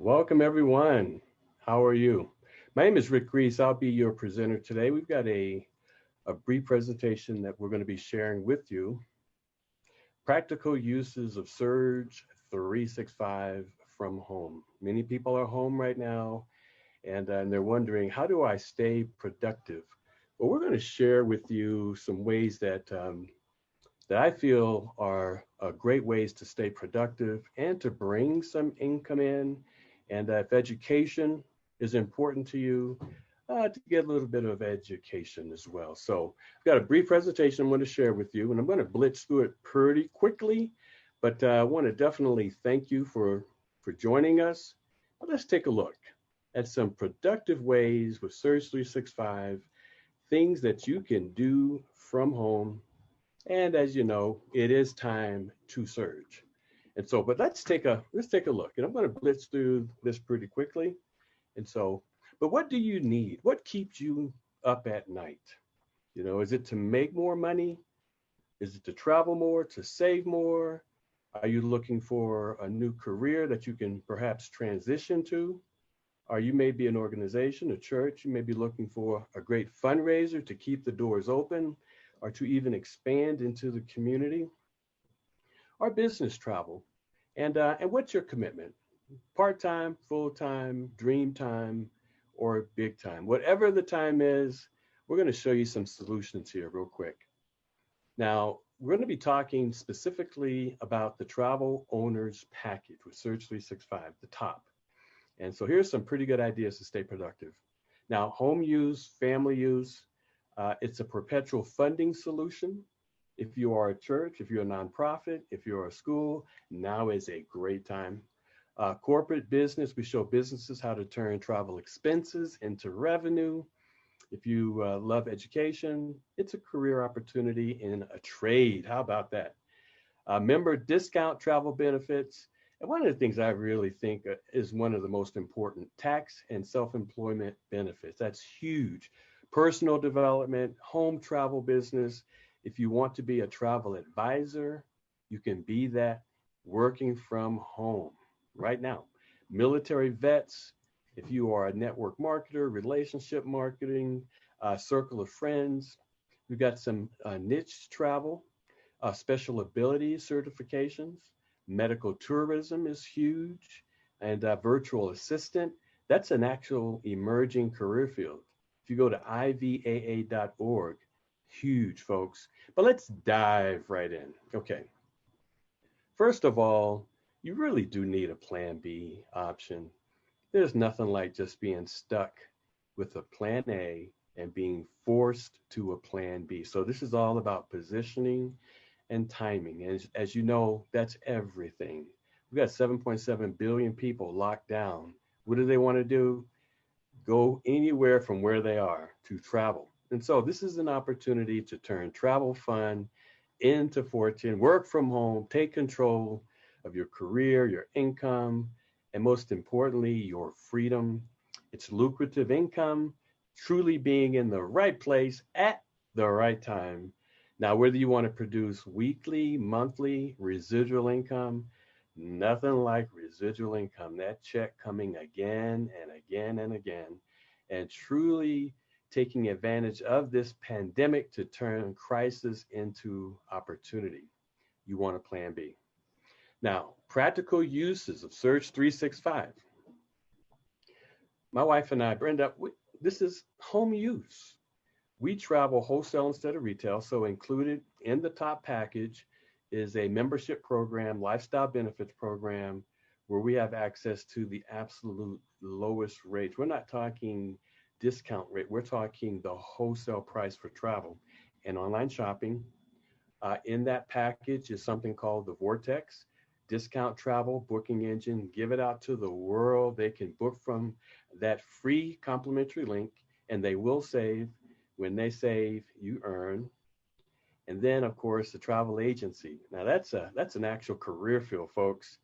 Welcome, everyone. How are you? My name is Rick Reese. I'll be your presenter today. We've got a brief presentation that we're going to be sharing with you. Practical uses of Surge 365 from home. Many people are home right now and they're wondering, how do I stay productive? Well, we're going to share with you some ways that I feel are great ways to stay productive and to bring some income in. And if education is important to you, to get a little bit of education as well. So I've got a brief presentation I'm going to share with you, and I'm going to blitz through it pretty quickly. But I want to definitely thank you for joining us. But let's take a look at some productive ways with Surge 365, things that you can do from home, and as you know, it is time to surge. And so, but let's take a look. And I'm going to blitz through this pretty quickly. And so, but what do you need? What keeps you up at night? Is it to make more money? Is it to travel more, to save more? Are you looking for a new career that you can perhaps transition to? Or you may be an organization, a church, you may be looking for a great fundraiser to keep the doors open or to even expand into the community, or business travel. And what's your commitment? Part-time, full-time, dream time, or big time? Whatever the time is, we're going to show you some solutions here real quick. Now, we're going to be talking specifically about the travel owner's package with Surge 365, the top. And so here's some pretty good ideas to stay productive. Now, home use, family use, it's a perpetual funding solution. If you are a church, if you're a nonprofit, if you're a school, now is a great time. Corporate business, we show businesses how to turn travel expenses into revenue. If you love education, it's a career opportunity in a trade. How about that? Member discount travel benefits. And one of the things I really think is one of the most important, tax and self-employment benefits. That's huge. Personal development, home travel business. If you want to be a travel advisor, you can be that working from home right now. Military vets, if you are a network marketer, relationship marketing, circle of friends, we've got some niche travel, special abilities certifications. Medical tourism is huge, and virtual assistant, that's an actual emerging career field. If you go to iVAA.org, huge, folks. But let's dive right in. Okay. First of all, you really do need a plan B option. There's nothing like just being stuck with a plan A and being forced to a plan B. So this is all about positioning and timing. As you know, that's everything. We've got 7.7 billion people locked down. What do they want to do? Go anywhere from where they are to travel. And so this is an opportunity to turn travel fun into fortune, work from home, take control of your career, your income, and most importantly, your freedom. It's lucrative income, truly being in the right place at the right time. Now, whether you want to produce weekly, monthly, residual income, nothing like residual income, that check coming again and again and again, and truly taking advantage of this pandemic to turn crisis into opportunity. You want a plan B. Now, practical uses of Surge 365. My wife and I, Brenda, this is home use. We travel wholesale instead of retail, so included in the top package is a membership program, lifestyle benefits program, where we have access to the absolute lowest rates. We're not talking discount rate, we're talking the wholesale price for travel and online shopping. In that package is something called the Vortex discount travel booking engine. Give it out to the world. They can book from that free complimentary link, and they will save. When they save, you earn. And then, of course, the travel agency. Now, that's an actual career field, folks.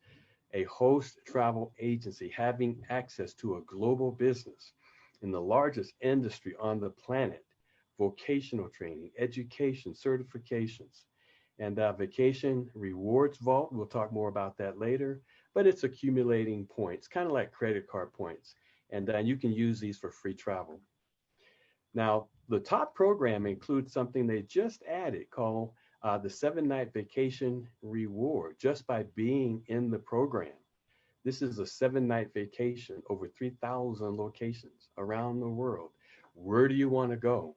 A host travel agency having access to a global business in the largest industry on the planet, vocational training, education, certifications, and Vacation Rewards Vault. We'll talk more about that later. but it's accumulating points, kind of like credit card points. And you can use these for free travel. Now, the top program includes something they just added called the 7-night vacation reward just by being in the program. This is a 7-night vacation over 3,000 locations around the world. Where do you want to go?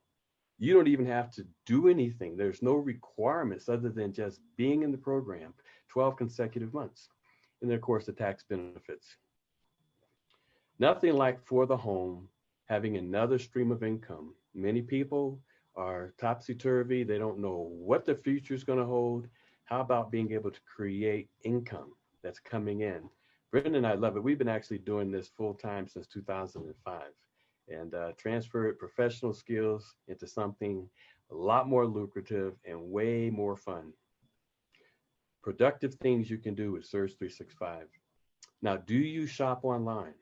You don't even have to do anything. There's no requirements other than just being in the program 12 consecutive months. And then, of course, the tax benefits. Nothing like for the home, having another stream of income. Many people are topsy-turvy. They don't know what the future is going to hold. How about being able to create income that's coming in? Brendan and I love it. We've been actually doing this full time since 2005 and transfer professional skills into something a lot more lucrative and way more fun. Productive things you can do with Surge365. Now, do you shop online?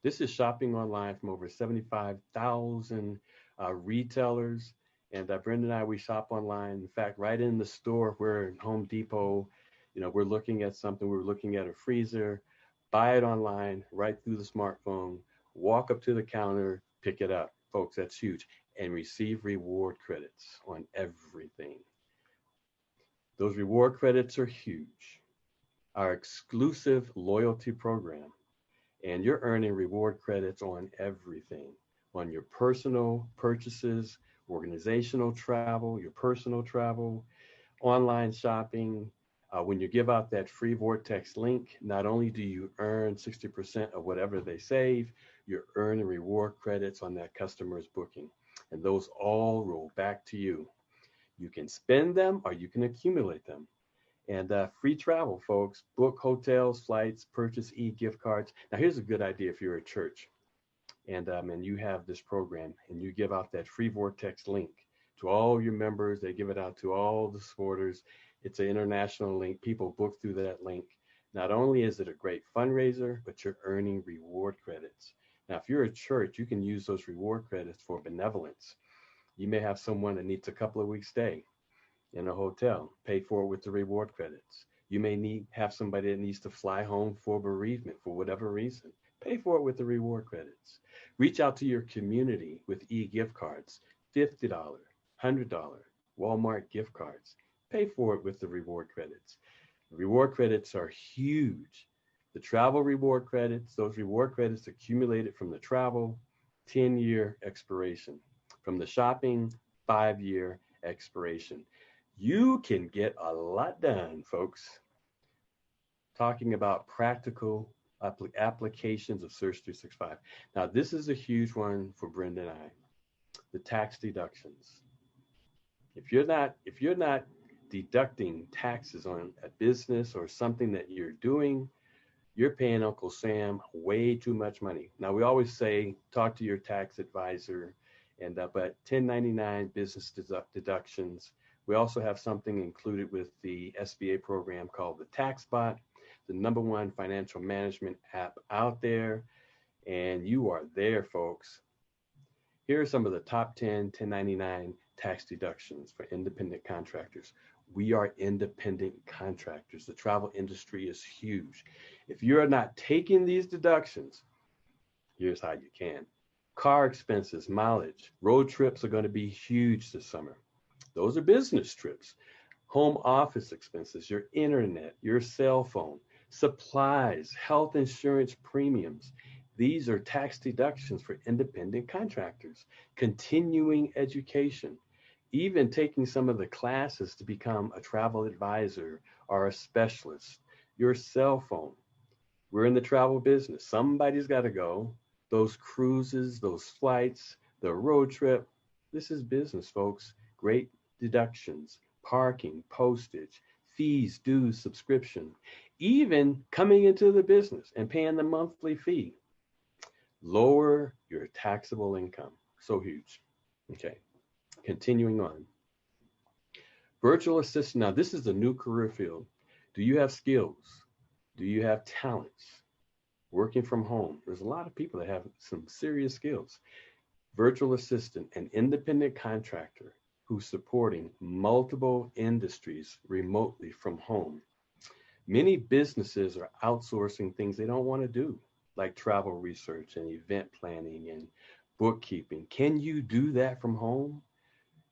This is shopping online from over 75,000 retailers. And Brenda and I, we shop online. In fact, right in the store, we're in Home Depot. We're looking at something. We're looking at a freezer. Buy it online, right through the smartphone. Walk up to the counter, pick it up. Folks, that's huge. And receive reward credits on everything. Those reward credits are huge. Our exclusive loyalty program. And you're earning reward credits on everything, on your personal purchases, organizational travel, your personal travel, online shopping. When you give out that free Vortex link, not only do you earn 60% of whatever they save, you're earning reward credits on that customer's booking. And those all roll back to you. You can spend them or you can accumulate them. And free travel, folks. Book hotels, flights, purchase e-gift cards. Now, here's a good idea if you're a church and you have this program and you give out that free Vortex link to all your members. They give it out to all the supporters. It's an international link. People book through that link. Not only is it a great fundraiser, but you're earning reward credits. Now, if you're a church, you can use those reward credits for benevolence. You may have someone that needs a couple of weeks stay in a hotel, pay for it with the reward credits. You may have somebody that needs to fly home for bereavement for whatever reason. Pay for it with the reward credits. Reach out to your community with e-gift cards, $50, $100 Walmart gift cards. Pay for it with the reward credits. The reward credits are huge. The travel reward credits, those reward credits accumulated from the travel, 10-year expiration. From the shopping, 5-year expiration. You can get a lot done, folks. Talking about practical applications of Surge365. Now, this is a huge one for Brenda and I. The tax deductions. If you're not deducting taxes on a business or something that you're doing, you're paying Uncle Sam way too much money. Now, we always say, talk to your tax advisor, but 1099 business deductions. We also have something included with the SBA program called the TaxBot, the #1 financial management app out there. And you are there, folks. Here are some of the top 10 1099 tax deductions for independent contractors. We are independent contractors. The travel industry is huge. If you're not taking these deductions, here's how you can. Car expenses, mileage, road trips are going to be huge this summer. Those are business trips. Home office expenses, your internet, your cell phone, supplies, health insurance premiums. These are tax deductions for independent contractors. Continuing education, even taking some of the classes to become a travel advisor or a specialist. Your cell phone. We're in the travel business. Somebody's got to go. Those cruises, those flights, the road trip. This is business, folks. Great deductions, parking, postage, fees, dues, subscription, even coming into the business and paying the monthly fee. Lower your taxable income. So huge. Okay, continuing on. Virtual assistant. Now, this is a new career field. Do you have skills? Do you have talents? Working from home. There's a lot of people that have some serious skills. Virtual assistant, an independent contractor who's supporting multiple industries remotely from home. Many businesses are outsourcing things they don't want to do, like travel research and event planning and bookkeeping. Can you do that from home?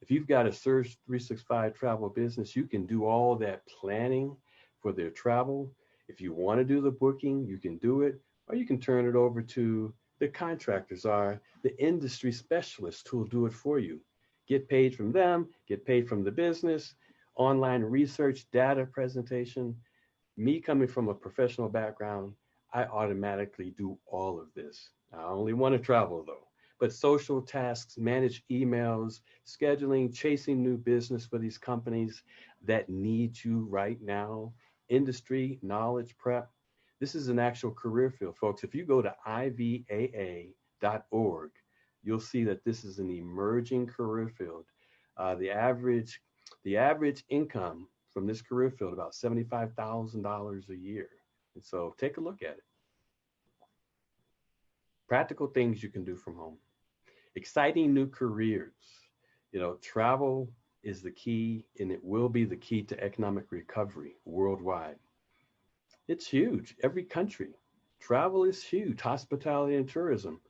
If you've got a Surge365 travel business, you can do all that planning for their travel. If you want to do the booking, you can do it, or you can turn it over to the contractors or the industry specialists who will do it for you. Get paid from them, get paid from the business, online research, data presentation. Me coming from a professional background, I automatically do all of this. I only want to travel though, but social tasks, manage emails, scheduling, chasing new business for these companies that need you right now, industry, knowledge prep. This is an actual career field, folks. If you go to ivaa.org, you'll see that this is an emerging career field. The average income from this career field about $75,000 a year. And so take a look at it. Practical things you can do from home. Exciting new careers. Travel is the key, and it will be the key to economic recovery worldwide. It's huge. Every country. Travel is huge. Hospitality and tourism.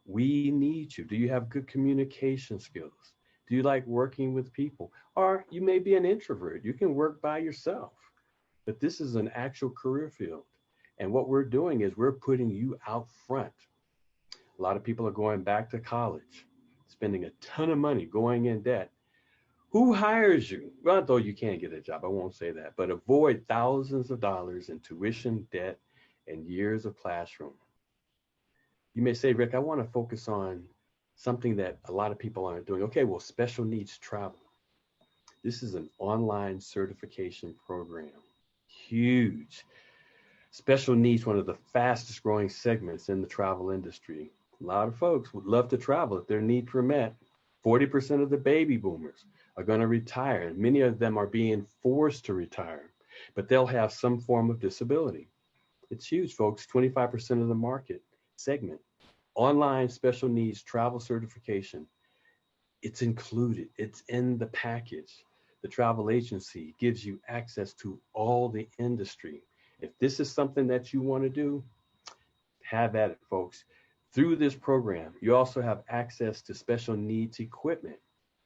We need you. Do you have good communication skills? Do you like working with people? Or you may be an introvert. You can work by yourself. But this is an actual career field. And what we're doing is we're putting you out front. A lot of people are going back to college, spending a ton of money, going in debt. Who hires you? Well, though you can't get a job, I won't say that, but avoid thousands of dollars in tuition, debt, and years of classroom. You may say, Rick, I want to focus on something that a lot of people aren't doing. Okay, well, special needs travel. This is an online certification program. Huge. Special needs, one of the fastest growing segments in the travel industry. A lot of folks would love to travel if their needs were met. 40% of the baby boomers are going to retire, and many of them are being forced to retire, but they'll have some form of disability. It's huge, folks. 25% of the market segment. Online special needs travel certification. It's included. It's in the package. The travel agency gives you access to all the industry. If this is something that you want to do, have at it, folks. Through this program, you also have access to special needs equipment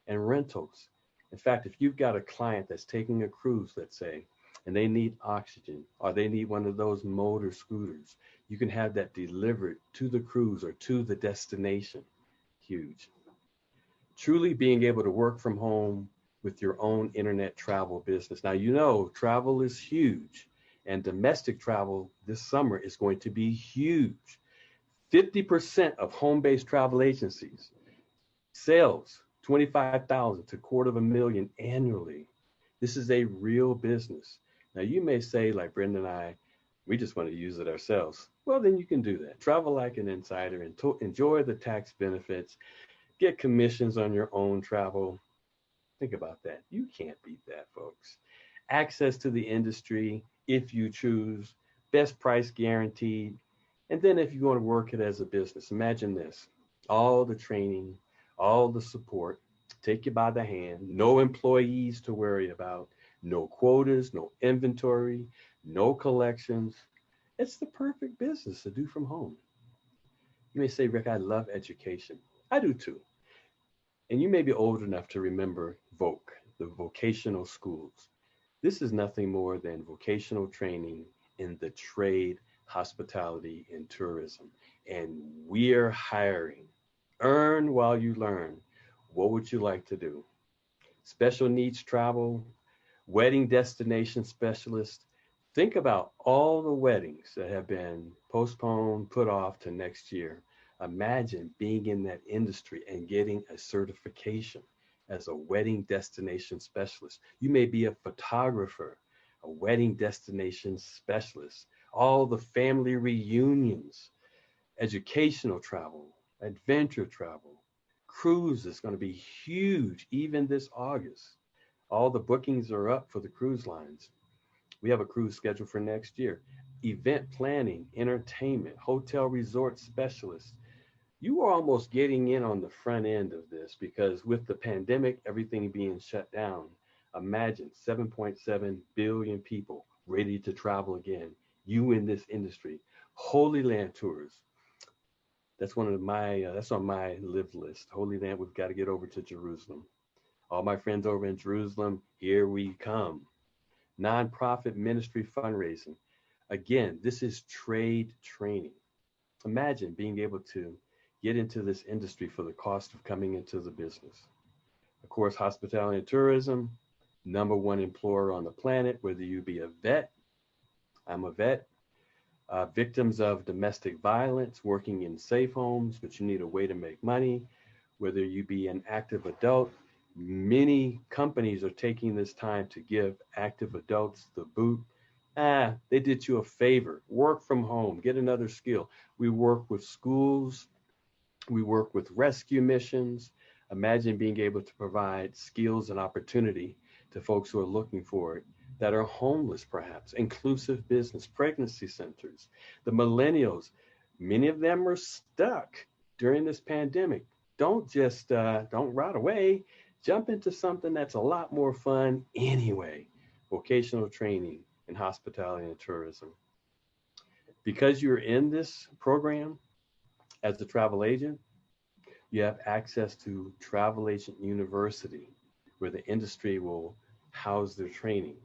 and rentals. In fact, if you've got a client that's taking a cruise, let's say, and they need oxygen or they need one of those motor scooters, you can have that delivered to the cruise or to the destination. Huge. Truly being able to work from home with your own internet travel business. Now, travel is huge, and domestic travel this summer is going to be huge. 50% of home-based travel agencies sales 25,000 to $250,000 annually. This is a real business. Now you may say, like Brenda and I, we just want to use it ourselves. Well, then you can do that. Travel like an insider and enjoy the tax benefits. Get commissions on your own travel. Think about that. You can't beat that, folks. Access to the industry if you choose. Best price guaranteed. And then if you want to work it as a business, imagine this. All the training, all the support, take you by the hand, no employees to worry about, no quotas, no inventory, no collections. It's the perfect business to do from home. You may say, Rick, I love education. I do too. And you may be old enough to remember VOC, the vocational schools. This is nothing more than vocational training in the trade, hospitality, and tourism. And we're hiring. Earn while you learn. What would you like to do? Special needs travel, wedding destination specialist. Think about all the weddings that have been postponed, put off to next year. Imagine being in that industry and getting a certification as a wedding destination specialist. You may be a photographer, a wedding destination specialist, all the family reunions, educational travel, adventure travel, cruise is going to be huge even this August. All the bookings are up for the cruise lines. We have a cruise scheduled for next year. Event planning, entertainment, hotel resort specialists. You are almost getting in on the front end of this because with the pandemic, everything being shut down, imagine 7.7 billion people ready to travel again. You in this industry. Holy Land tours. That's one of my, that's on my live list. Holy Land, we've got to get over to Jerusalem. All my friends over in Jerusalem, here we come. Nonprofit ministry fundraising. Again, this is trade training. Imagine being able to get into this industry for the cost of coming into the business. Of course, hospitality and tourism, number one employer on the planet, whether you be a vet, I'm a vet, victims of domestic violence, working in safe homes, but you need a way to make money, whether you be an active adult. Many companies are taking this time to give active adults the boot. They did you a favor. Work from home, get another skill. We work with schools, we work with rescue missions. Imagine being able to provide skills and opportunity to folks who are looking for it, that are homeless perhaps, inclusive business, pregnancy centers. The millennials, many of them are stuck during this pandemic. Don't rot away. Jump into something that's a lot more fun anyway. Vocational training in hospitality and tourism. Because you're in this program as a travel agent, you have access to Travel Agent University, where the industry will house their training.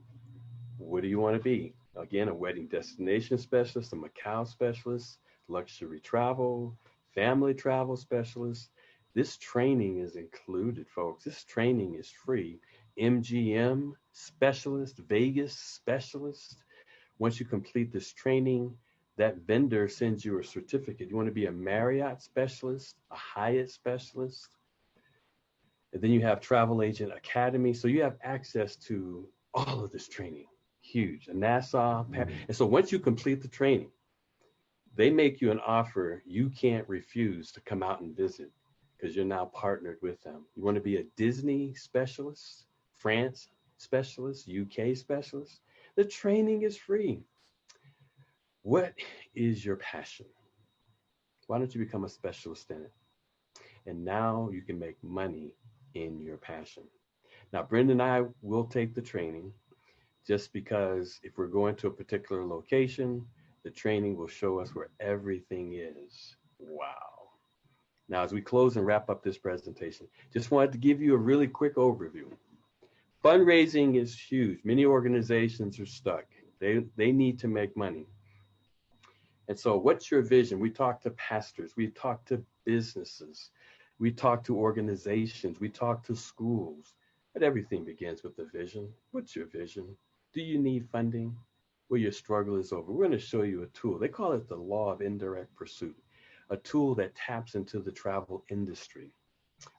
What do you want to be? Again, a wedding destination specialist, a Macau specialist, luxury travel, family travel specialist. This training is included, folks. This training is free. MGM specialist, Vegas specialist. Once you complete this training, that vendor sends you a certificate. You want to be a Marriott specialist, a Hyatt specialist. And then you have Travel Agent Academy. So you have access to all of this training. Huge. A Nassau. And so once you complete the training, they make you an offer you can't refuse to come out and visit, because you're now partnered with them. You want to be a Disney specialist, France specialist, UK specialist. The training is free. What is your passion? Why don't you become a specialist in it? And now you can make money in your passion. Now, Brenda and I will take the training, just because if we're going to a particular location, the training will show us where everything is. Wow. Now, as we close and wrap up this presentation, just wanted to give you a really quick overview. Fundraising is huge. Many organizations are stuck. They need to make money. And so what's your vision? We talk to pastors, we talk to businesses, we talk to organizations, we talk to schools, but everything begins with the vision. What's your vision? Do you need funding? Well, your struggle is over. We're going to show you a tool. They call it the law of indirect pursuit, a tool that taps into the travel industry.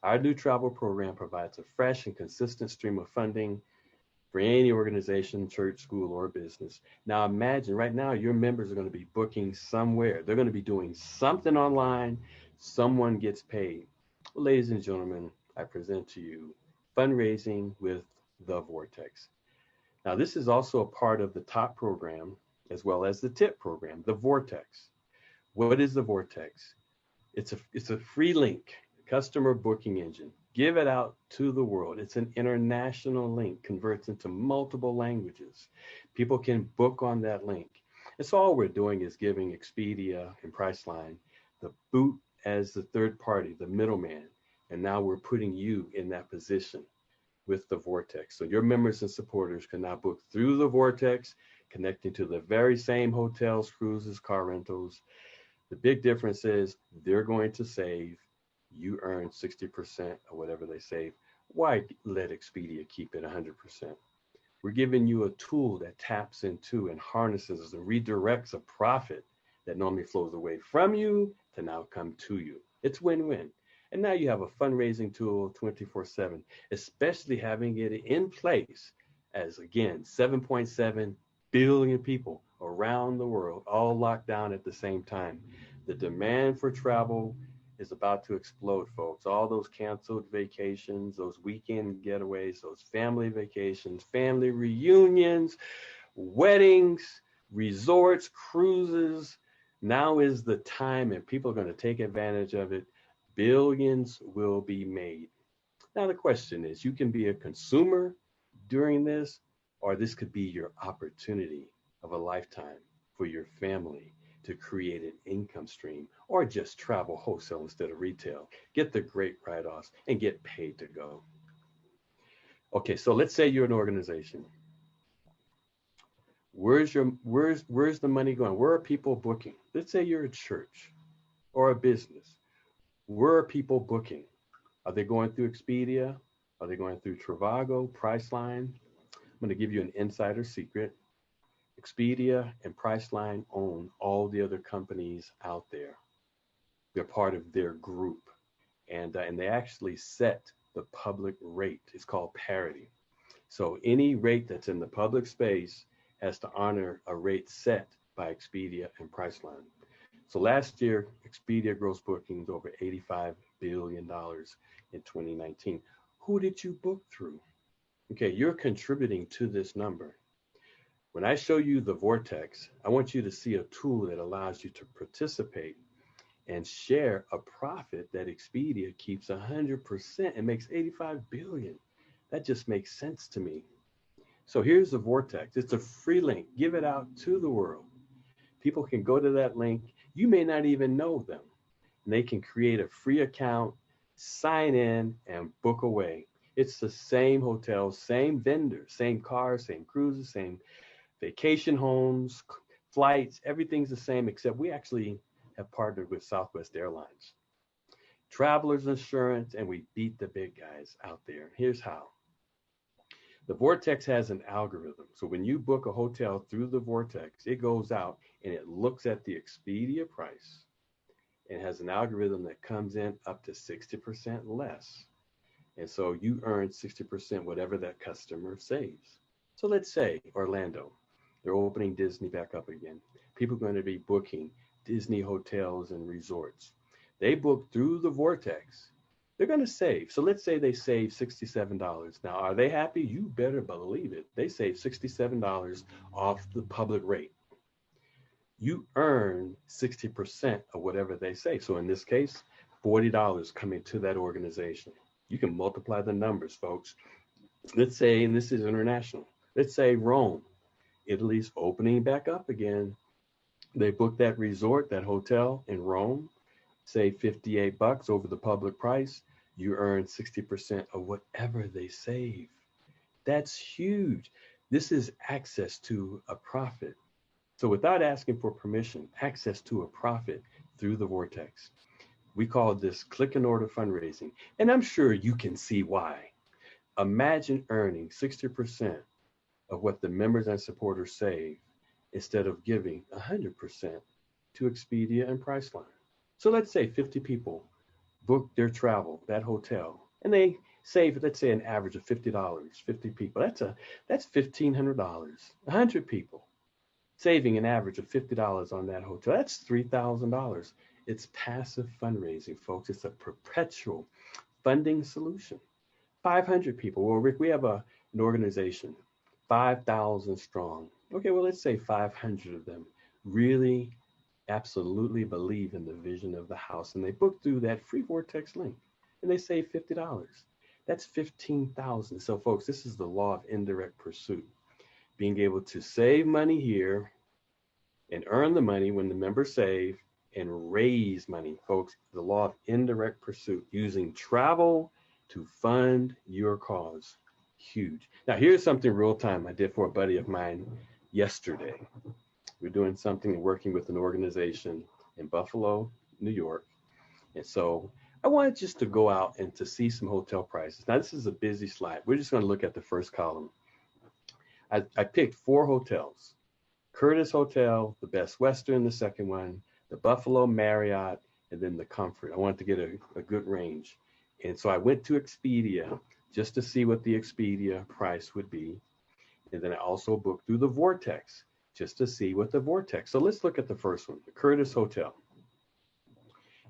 Our new travel program provides a fresh and consistent stream of funding for any organization, church, school, or business. Now imagine right now your members are going to be booking somewhere. They're going to be doing something online. Someone gets paid. Well, ladies and gentlemen, I present to you Fundraising with the Vortex. Now this is also a part of the top program as well as the tip program, the Vortex. What is the Vortex? It's a free link, customer booking engine. Give it out to the world. It's an international link, converts into multiple languages. People can book on that link. And so all we're doing is giving Expedia and Priceline the boot as the third party, the middleman. And now we're putting you in that position with the Vortex. So your members and supporters can now book through the Vortex, connecting to the very same hotels, cruises, car rentals. The big difference is they're going to save. You earn 60% of whatever they save. Why let Expedia keep it 100%? We're giving you a tool that taps into and harnesses and redirects a profit that normally flows away from you to now come to you. It's win-win. And now you have a fundraising tool 24/7, especially having it in place as, again, 7.7 billion people around the world, all locked down at the same time. The demand for travel is about to explode, folks. All those canceled vacations, those weekend getaways, those family vacations, family reunions, weddings, resorts, cruises. Now is the time, and people are going to take advantage of it. Billions will be made. Now the question is, you can be a consumer during this, or this could be your opportunity of a lifetime for your family to create an income stream, or just travel wholesale instead of retail, get the great write-offs, and get paid to go. Okay, so let's say you're an organization. Where's the money going? Where are people booking? Let's say you're a church or a business. Where are people booking? Are they going through Expedia? Are they going through Trivago, Priceline? I'm going to give you an insider secret. Expedia and Priceline own all the other companies out there. They're part of their group, and they actually set the public rate. It's called parity. So any rate that's in the public space has to honor a rate set by Expedia and Priceline. So last year, Expedia gross bookings over $85 billion in 2019. Who did you book through? Okay, you're contributing to this number. When I show you the vortex, I want you to see a tool that allows you to participate and share a profit that Expedia keeps 100% and makes 85 billion. That just makes sense to me. So here's the vortex. It's a free link. Give it out to the world. People can go to that link. You may not even know them. And they can create a free account, sign in, and book away. It's the same hotels, same vendors, same cars, same cruises, same vacation homes, flights. Everything's the same, except we actually have partnered with Southwest Airlines. Travelers insurance, and we beat the big guys out there. Here's how. The Vortex has an algorithm. So when you book a hotel through the Vortex, it goes out and it looks at the Expedia price and has an algorithm that comes in up to 60% less. And so you earn 60% whatever that customer saves. So let's say Orlando, they're opening Disney back up again. People are going to be booking Disney hotels and resorts. They book through the Vortex. They're going to save. So let's say they save $67. Now, are they happy? You better believe it. They save $67 off the public rate. You earn 60% of whatever they save. So in this case, $40 coming to that organization. You can multiply the numbers, folks. Let's say, and this is international, let's say Rome, Italy's opening back up again. They book that resort, that hotel in Rome, save $58 over the public price. You earn 60% of whatever they save. That's huge. This is access to a profit. So without asking for permission, access to a profit through the Vortex. We call this click and order fundraising. And I'm sure you can see why. Imagine earning 60% of what the members and supporters save instead of giving 100% to Expedia and Priceline. So let's say 50 people book their travel, that hotel, and they save, let's say, an average of $50, 50 people. That's $1,500. 100 people saving an average of $50 on that hotel. That's $3,000. It's passive fundraising, folks. It's a perpetual funding solution. 500 people. Well, Rick, we have an organization, 5,000 strong. Okay, well, let's say 500 of them really absolutely believe in the vision of the house, and they book through that free Vortex link, and they save $50. That's 15,000. So, folks, this is the law of indirect pursuit. Being able to save money here and earn the money when the members save and raise money, folks. The law of indirect pursuit, using travel to fund your cause. Huge. Now, here's something real time I did for a buddy of mine yesterday. We're doing something, working with an organization in Buffalo, New York. And so I wanted just to go out and to see some hotel prices. Now, this is a busy slide. We're just going to look at the first column. I picked 4 hotels. Curtis Hotel, the Best Western, the second one, the Buffalo Marriott, and then the Comfort. I wanted to get a good range. And so I went to Expedia just to see what the Expedia price would be. And then I also booked through the Vortex just to see what the Vortex. So let's look at the first one, the Curtis Hotel.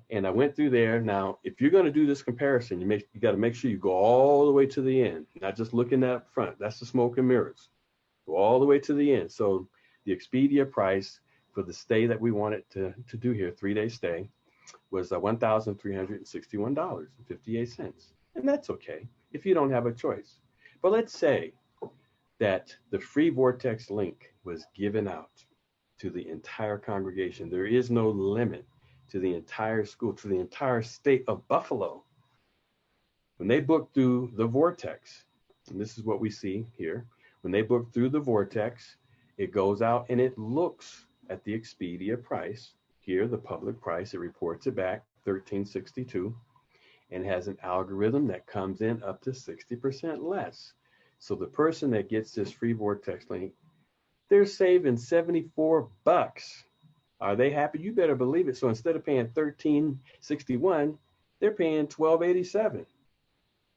And I went through there. Now, if you're going to do this comparison, you got to make sure you go all the way to the end, not just looking up front. That's the smoke and mirrors. Go all the way to the end. So the Expedia price for the stay that we wanted to do here, 3-day stay, was $1,361.58. And that's okay if you don't have a choice. But let's say that the free Vortex link was given out to the entire congregation. There is no limit to the entire school, to the entire state of Buffalo. When they book through the Vortex, and this is what we see here, when they book through the Vortex, it goes out and it looks at the Expedia price. Here, the public price, it reports it back, $13.62, and has an algorithm that comes in up to 60% less. So the person that gets this free Vortex link, they're saving 74 bucks. Are they happy? You better believe it. So instead of paying $13.61, they're paying $12.87.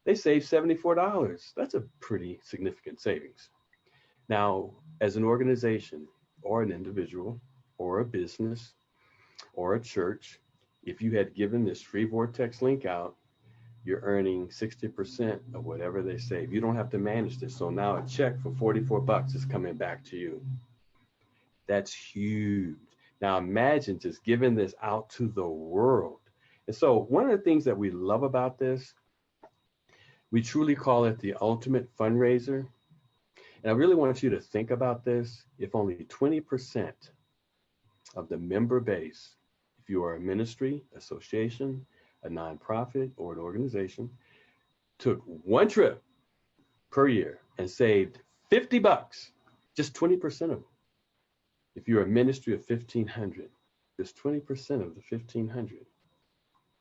They save $74. That's a pretty significant savings. Now, as an organization or an individual or a business or a church, if you had given this free Vortex link out, you're earning 60% of whatever they save. You don't have to manage this. So now a check for 44 bucks is coming back to you. That's huge. Now imagine just giving this out to the world. And so one of the things that we love about this, we truly call it the ultimate fundraiser. And I really want you to think about this. If only 20% of the member base, if you are a ministry, association, a nonprofit, or an organization, took one trip per year and saved 50 bucks, just 20% of them. If you're a ministry of 1,500, just 20% of the 1,500.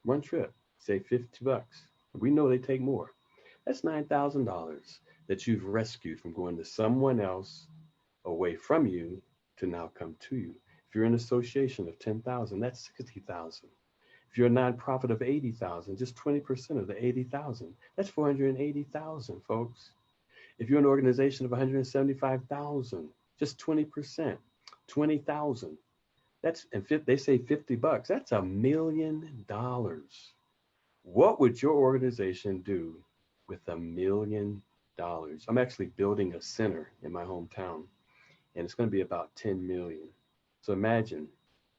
One trip, save 50 bucks. We know they take more. That's $9,000 that you've rescued from going to someone else away from you to now come to you. If you're an association of 10,000, that's 60,000. If you're a nonprofit of 80,000, just 20% of the 80,000, that's 480,000, folks. If you're an organization of 175,000, just 20%, 20,000. That's, and they say 50 bucks. That's $1 million. What would your organization do with $1 million? I'm actually building a center in my hometown, and it's going to be about 10 million. So imagine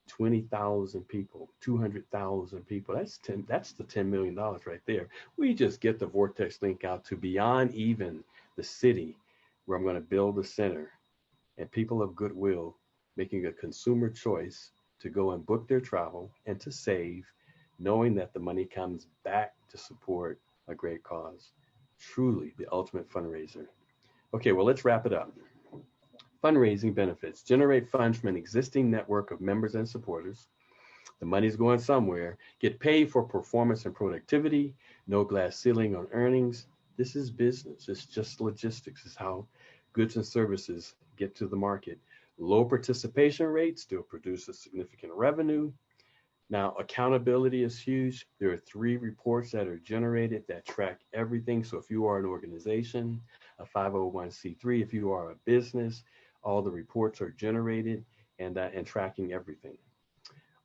20,000 people, 200,000 people. That's the $10 million right there. We just get the Vortex link out to beyond even the city where I'm going to build a center, and people of goodwill making a consumer choice to go and book their travel and to save, knowing that the money comes back to support a great cause. Truly the ultimate fundraiser. Okay, well, let's wrap it up. Fundraising benefits: generate funds from an existing network of members and supporters. The money's going somewhere. Get paid for performance and productivity. No glass ceiling on earnings. This is business. It's just logistics. It's how goods and services get to the market. Low participation rate still produces significant revenue. Now, accountability is huge. There are 3 reports that are generated that track everything. So if you are an organization, a 501c3, if you are a business, all the reports are generated and tracking everything.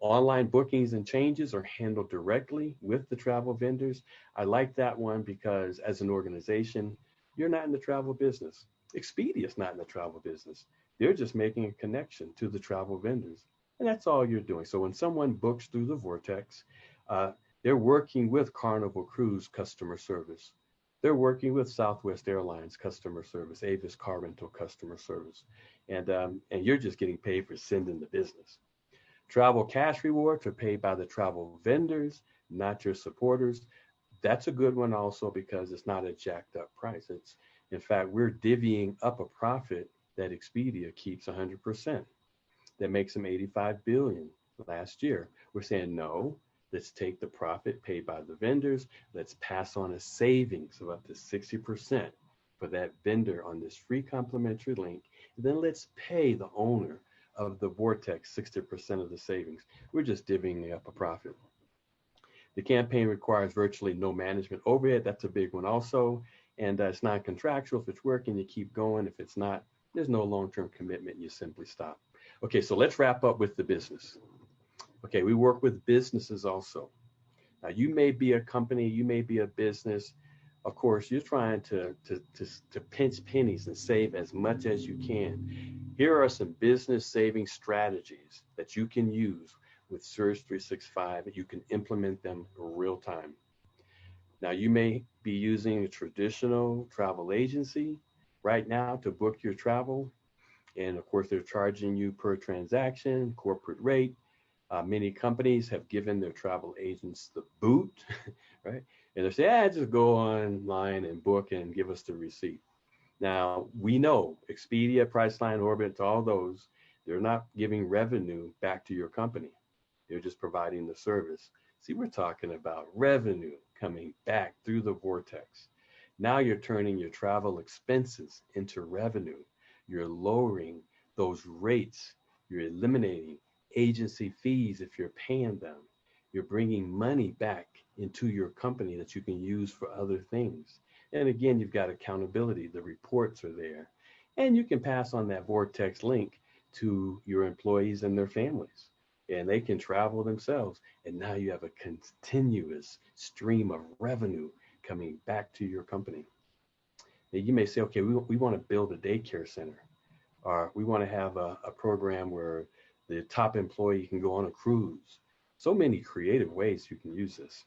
Online bookings and changes are handled directly with the travel vendors. I like that one because as an organization, you're not in the travel business. Expedia is not in the travel business. They're just making a connection to the travel vendors. And that's all you're doing. So when someone books through the Vortex, they're working with Carnival Cruise customer service. They're working with Southwest Airlines customer service, Avis Car Rental customer service. And you're just getting paid for sending the business. Travel cash rewards are paid by the travel vendors, not your supporters. That's a good one also because it's not a jacked up price. It's, in fact, we're divvying up a profit that Expedia keeps 100%. That makes them $85 billion last year. We're saying, no, let's take the profit paid by the vendors. Let's pass on a savings of up to 60% for that vendor on this free complimentary link. And then let's pay the owner of the Vortex 60% of the savings. We're just divvying up a profit. The campaign requires virtually no management overhead. That's a big one also. And it's non-contractual. If it's working, you keep going. If it's not, there's no long-term commitment. You simply stop. Okay, so let's wrap up with the business. Okay, we work with businesses also. Now, you may be a company, you may be a business. Of course, you're trying to pinch pennies and save as much as you can. Here are some business saving strategies that you can use with Surge365, and you can implement them real time. Now, you may be using a traditional travel agency. right now to book your travel. And of course, they're charging you per transaction, corporate rate. Many companies have given their travel agents the boot, right? And they say, just go online and book and give us the receipt. Now, we know Expedia, Priceline, Orbit, all those, they're not giving revenue back to your company. They're just providing the service. See, we're talking about revenue coming back through the vortex. Now you're turning your travel expenses into revenue. You're lowering those rates. You're eliminating agency fees if you're paying them. You're bringing money back into your company that you can use for other things. And again, you've got accountability. The reports are there. And you can pass on that vortex link to your employees and their families. And they can travel themselves. And now you have a continuous stream of revenue coming back to your company. Now you may say, okay, we want to build a daycare center, or we want to have a program where the top employee can go on a cruise. So many creative ways you can use this.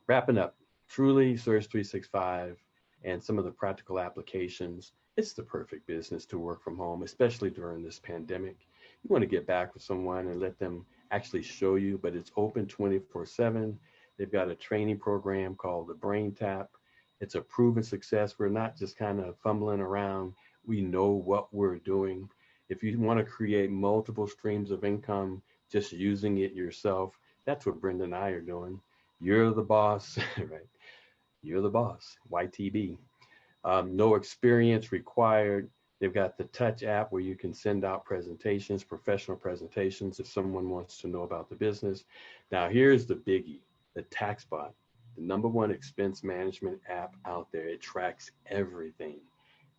Wrapping up, truly Surge365 and some of the practical applications, it's the perfect business to work from home, especially during this pandemic. You want to get back with someone and let them actually show you, but it's open 24/7. They've got a training program called the Brain Tap. It's a proven success. We're not just kind of fumbling around. We know what we're doing. If you want to create multiple streams of income, just using it yourself, that's what Brenda and I are doing. You're the boss, right? You're the boss, YTB. No experience required. They've got the Touch app where you can send out presentations, professional presentations, if someone wants to know about the business. Now, here's the biggie, the TaxBot, the #1 expense management app out there. It tracks everything.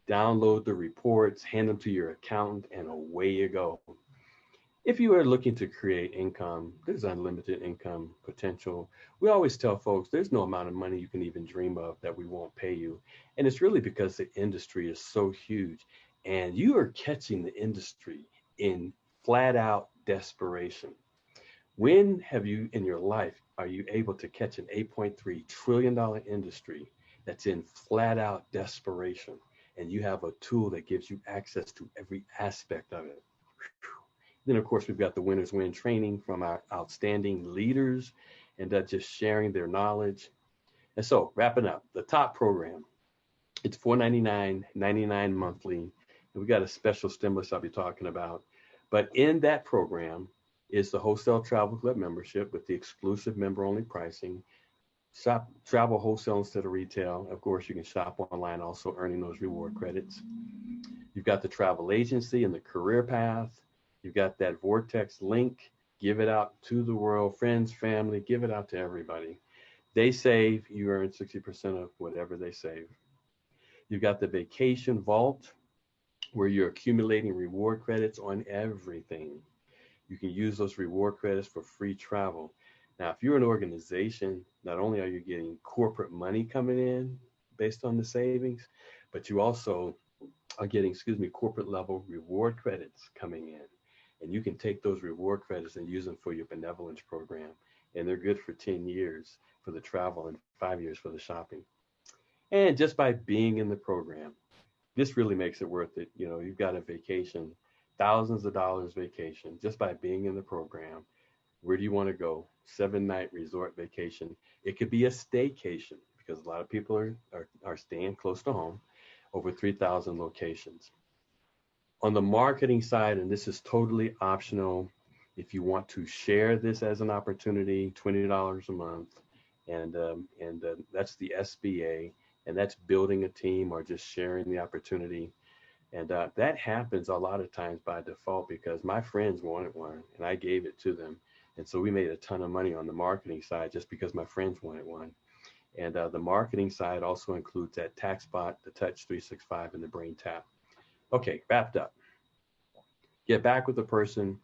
Download the reports, hand them to your accountant, and away you go. If you are looking to create income, there's unlimited income potential. We always tell folks there's no amount of money you can even dream of that we won't pay you. And it's really because the industry is so huge. And you are catching the industry in flat out desperation. When have you in your life are you able to catch an $8.3 trillion industry that's in flat out desperation? And you have a tool that gives you access to every aspect of it. Then, of course, we've got the Winners Win training from our outstanding leaders and just sharing their knowledge. And so, wrapping up, the top program, it's $499.99 monthly. And we got a special stimulus I'll be talking about. But in that program is the Wholesale Travel Club membership with the exclusive member-only pricing. Shop travel wholesale instead of retail. Of course, you can shop online, also earning those reward credits. You've got the travel agency and the career path. You've got that Vortex link. Give it out to the world, friends, family, give it out to everybody. They save, you earn 60% of whatever they save. You've got the Vacation Vault, where you're accumulating reward credits on everything. You can use those reward credits for free travel. Now, if you're an organization, not only are you getting corporate money coming in based on the savings, but you also are getting, corporate level reward credits coming in. And you can take those reward credits and use them for your benevolence program. And they're good for 10 years for the travel and 5 years for the shopping. And just by being in the program, this really makes it worth it. You know, you've got a vacation, thousands of dollars vacation, just by being in the program. Where do you want to go? 7-night resort vacation. It could be a staycation because a lot of people are staying close to home, over 3,000 locations. On the marketing side, and this is totally optional, if you want to share this as an opportunity, $20 a month, and that's the SBA, and that's building a team or just sharing the opportunity. And that happens a lot of times by default because my friends wanted one and I gave it to them. And so we made a ton of money on the marketing side just because my friends wanted one. And the marketing side also includes that TaxBot, the Touch 365, and the Brain Tap. Okay, wrapped up. Get back with the person,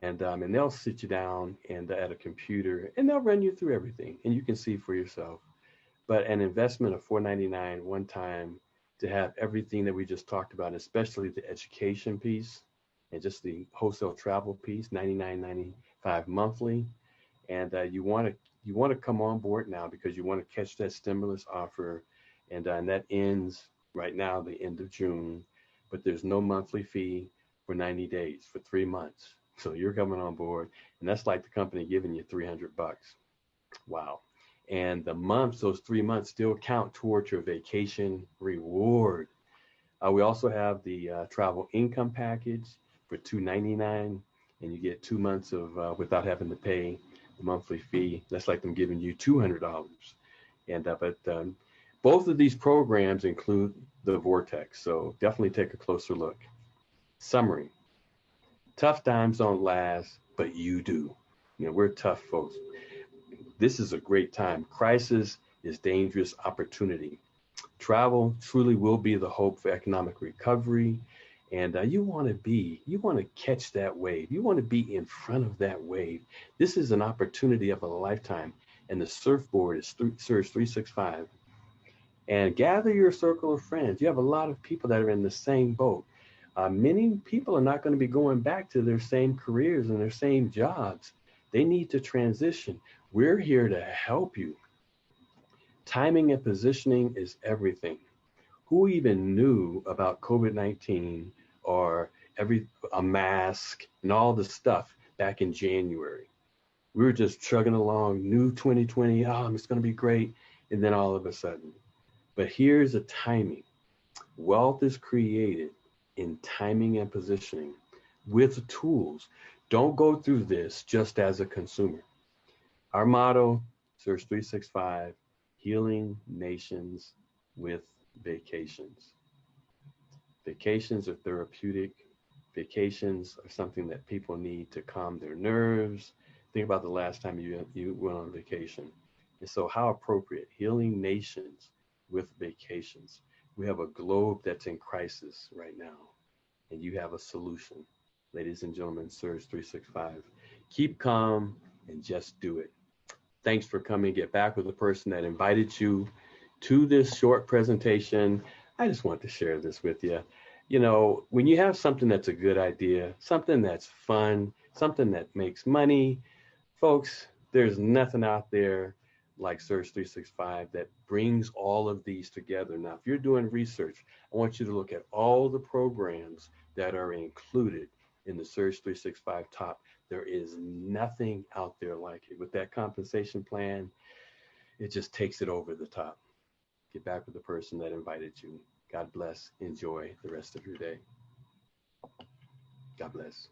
and they'll sit you down and at a computer, and they'll run you through everything, and you can see for yourself. But an investment of $499 one time to have everything that we just talked about, especially the education piece and just the wholesale travel piece, $99.95 monthly, and you want to come on board now because you want to catch that stimulus offer, and that ends right now, the end of June, but there's no monthly fee for 90 days, for 3 months. So you're coming on board, and that's like the company giving you $300. Wow. And the months, those 3 months still count towards your vacation reward. We also have the travel income package for $299, and you get 2 months of without having to pay the monthly fee. That's like them giving you $200. And but both of these programs include the Vortex, so definitely take a closer look. Summary: tough times don't last, but you do. We're tough folks. This is a great time. Crisis is dangerous opportunity. Travel truly will be the hope for economic recovery. And you want to catch that wave. You want to be in front of that wave. This is an opportunity of a lifetime. And the surfboard is Surge 365. And gather your circle of friends. You have a lot of people that are in the same boat. Many people are not going to be going back to their same careers and their same jobs. They need to transition. We're here to help you. Timing and positioning is everything. Who even knew about COVID-19 or a mask and all the stuff back in January? We were just chugging along, new 2020, it's going to be great. And then all of a sudden. But here's the timing. Wealth is created in timing and positioning with tools. Don't go through this just as a consumer. Our motto, Surge 365, healing nations with vacations. Vacations are therapeutic. Vacations are something that people need to calm their nerves. Think about the last time you went on vacation. And so how appropriate, healing nations with vacations. We have a globe that's in crisis right now, and you have a solution. Ladies and gentlemen, Surge 365. Keep calm and just do it. Thanks for coming. Get back with the person that invited you to this short presentation. I just want to share this with you. When you have something that's a good idea, something that's fun, something that makes money, folks, there's nothing out there like Surge 365 that brings all of these together. Now, if you're doing research, I want you to look at all the programs that are included in the Surge 365 top. There is nothing out there like it. With that compensation plan, it just takes it over the top. Get back with the person that invited you. God bless. Enjoy the rest of your day. God bless.